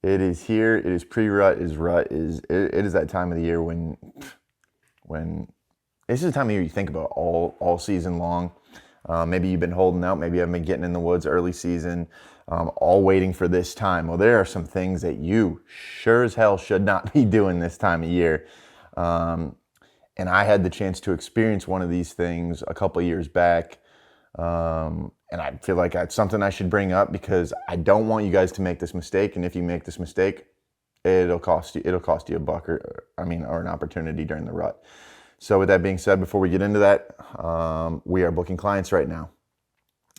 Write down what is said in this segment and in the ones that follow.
It is here. It is pre-rut. Is rut. It is that time of the year when this is the time of year you think about all season long. Maybe you've been holding out. Maybe you haven't been getting in the woods early season, all waiting for this time. Well, there are some things that you sure as hell should not be doing this time of year. And I had the chance to experience one of these things a couple of years back. And I feel like it's something I should bring up because I don't want you guys to make this mistake. And if you make this mistake, it'll cost you a buck or an opportunity during the rut. So with that being said, before we get into that, we are booking clients right now.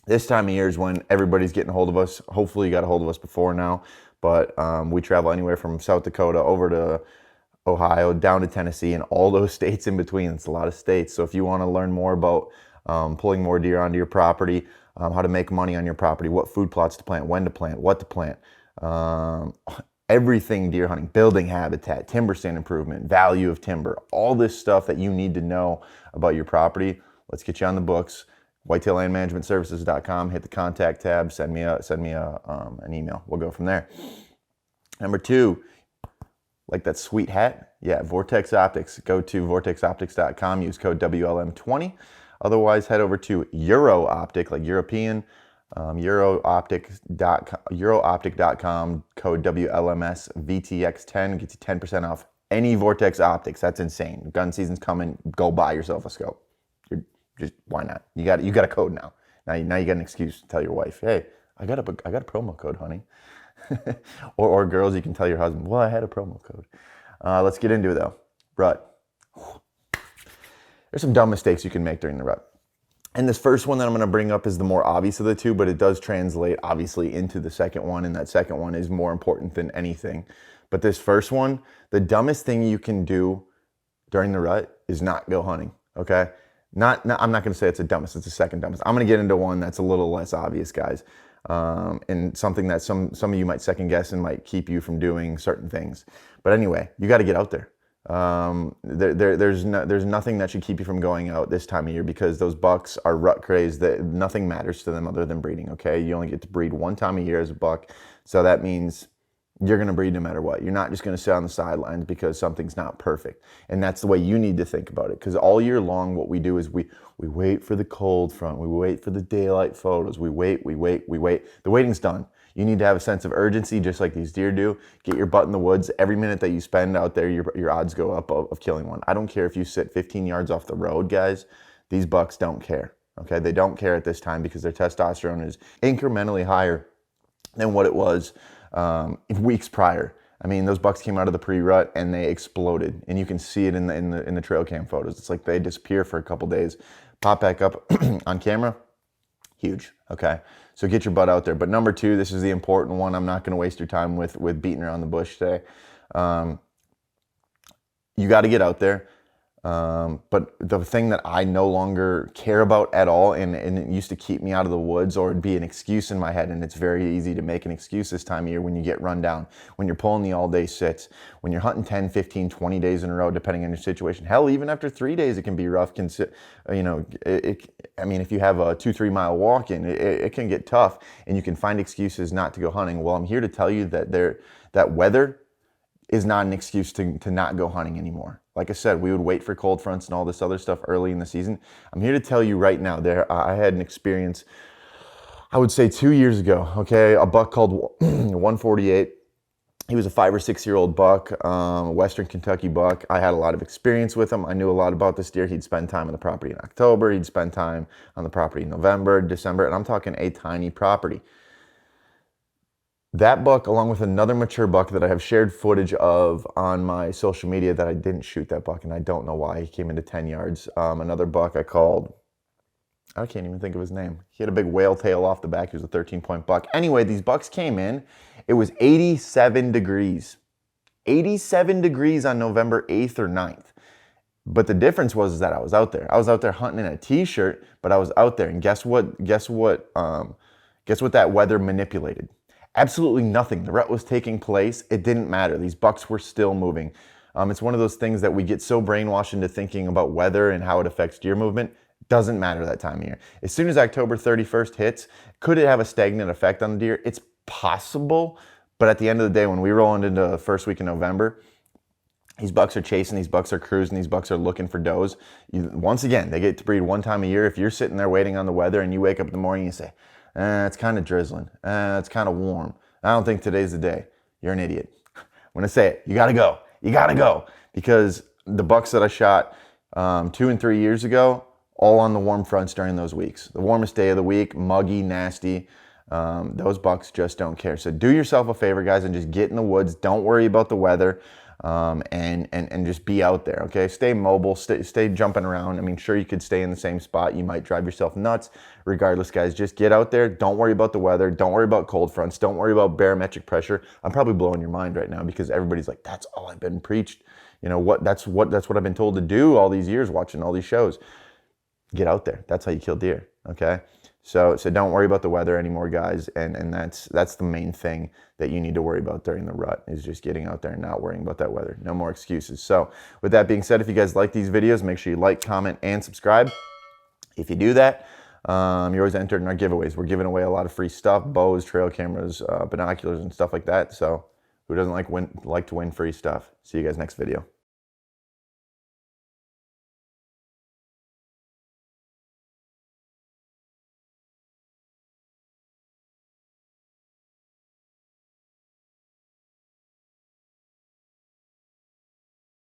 This time of year is when everybody's getting a hold of us. Hopefully you got a hold of us before now, but we travel anywhere from South Dakota over to Ohio, down to Tennessee, and all those states in between. It's a lot of states. So if you want to learn more about pulling more deer onto your property, how to make money on your property, what food plots to plant, when to plant, what to plant, everything deer hunting, building habitat, timber stand improvement, value of timber, all this stuff that you need to know about your property. Let's get you on the books. Whitetaillandmanagementservices.com. Hit the contact tab. Send me an email. We'll go from there. Number 2, like that sweet hat? Yeah, Vortex Optics. Go to vortexoptics.com. Use code WLM20. Otherwise, head over to Euro Optic, like European, eurooptic.com, code WLMSVTX10, gets you 10% off any Vortex Optics. That's insane. Gun season's coming. Go buy yourself a scope. Why not? You got a code now. Now you got an excuse to tell your wife, hey, I got a promo code, honey. or girls, you can tell your husband, well, I had a promo code. Let's get into it though. Rut. There's some dumb mistakes you can make during the rut. And this first one that I'm going to bring up is the more obvious of the two, but it does translate obviously into the second one, and that second one is more important than anything. But this first one, the dumbest thing you can do during the rut is not go hunting, okay? I'm not going to say it's the dumbest, it's the second dumbest. I'm going to get into one that's a little less obvious, guys, and something that some of you might second guess and might keep you from doing certain things. But anyway, you got to get out there. There's nothing that should keep you from going out this time of year because those bucks are rut crazed. That nothing matters to them other than breeding. Okay, you only get to breed one time a year as a buck, so that means you're going to breed no matter what. You're not just going to sit on the sidelines because something's not perfect, and that's the way you need to think about it. Because all year long, what we do is we wait for the cold front, we wait for the daylight photos, we wait. The waiting's done. You need to have a sense of urgency, just like these deer do. Get your butt in the woods. Every minute that you spend out there, your odds go up of killing one. I don't care if you sit 15 yards off the road, guys. These bucks don't care. Okay, they don't care at this time because their testosterone is incrementally higher than what it was weeks prior. I mean, those bucks came out of the pre-rut and they exploded, and you can see it in the trail cam photos. It's like they disappear for a couple days, pop back up on camera. Huge. Okay, so get your butt out there. But number 2, this is the important one. I'm not going to waste your time with beating around the bush today. You got to get out there. But the thing that I no longer care about at all, and it used to keep me out of the woods or it'd be an excuse in my head, and it's very easy to make an excuse this time of year when you get run down, when you're pulling the all-day sits, when you're hunting 10, 15, 20 days in a row, depending on your situation. Hell, even after 3 days, it can be rough. If you have a 2-3 mile walk in, it can get tough, and you can find excuses not to go hunting. Well, I'm here to tell you that weather is not an excuse to not go hunting anymore. Like I said, we would wait for cold fronts and all this other stuff early in the season. I'm here to tell you right now, I had an experience, I would say 2 years ago, okay? A buck called 148. He was a 5 or 6 year old buck, Western Kentucky buck. I had a lot of experience with him. I knew a lot about this deer. He'd spend time on the property in October. He'd spend time on the property in November, December, and I'm talking a tiny property. That buck, along with another mature buck that I have shared footage of on my social media, that I didn't shoot that buck, and I don't know why. He came into 10 yards. Another buck I called, I can't even think of his name. He had a big whale tail off the back. He was a 13-point buck. Anyway, these bucks came in. It was 87 degrees. 87 degrees on November 8th or 9th. But the difference was that I was out there. I was out there hunting in a t-shirt, but I was out there. And guess what that weather manipulated? Absolutely nothing. The rut was taking place. It didn't matter. These bucks were still moving. It's one of those things that we get so brainwashed into thinking about weather and how it affects deer movement. Doesn't matter that time of year. As soon as October 31st hits, could it have a stagnant effect on the deer? It's possible, But at the end of the day, when we roll into the first week in November, these bucks are chasing, these bucks are cruising, these bucks are looking for does. Once again, they get to breed one time a year. If you're sitting there waiting on the weather and you wake up in the morning and you say, it's kind of drizzling, it's kind of warm, I don't think today's the day, you're an idiot. I'm going to say it. You got to go. You got to go. Because the bucks that I shot 2 and 3 years ago, all on the warm fronts during those weeks. The warmest day of the week, muggy, nasty. Those bucks just don't care. So do yourself a favor, guys, and just get in the woods. Don't worry about the weather, and just be out there, okay? Stay mobile, stay jumping around. I mean, sure, you could stay in the same spot. You might drive yourself nuts. Regardless, guys, just get out there. Don't worry about the weather. Don't worry about cold fronts. Don't worry about barometric pressure. I'm probably blowing your mind right now because everybody's like, that's all I've been preached. You know what? That's what I've been told to do all these years watching all these shows. Get out there. That's how you kill deer, okay? So don't worry about the weather anymore, guys, and that's the main thing that you need to worry about during the rut is just getting out there and not worrying about that weather. No more excuses. So with that being said, if you guys like these videos, make sure you like, comment, and subscribe. If you do that, you're always entered in our giveaways. We're giving away a lot of free stuff, bows, trail cameras, binoculars, and stuff like that. So who doesn't like to win free stuff? See you guys next video.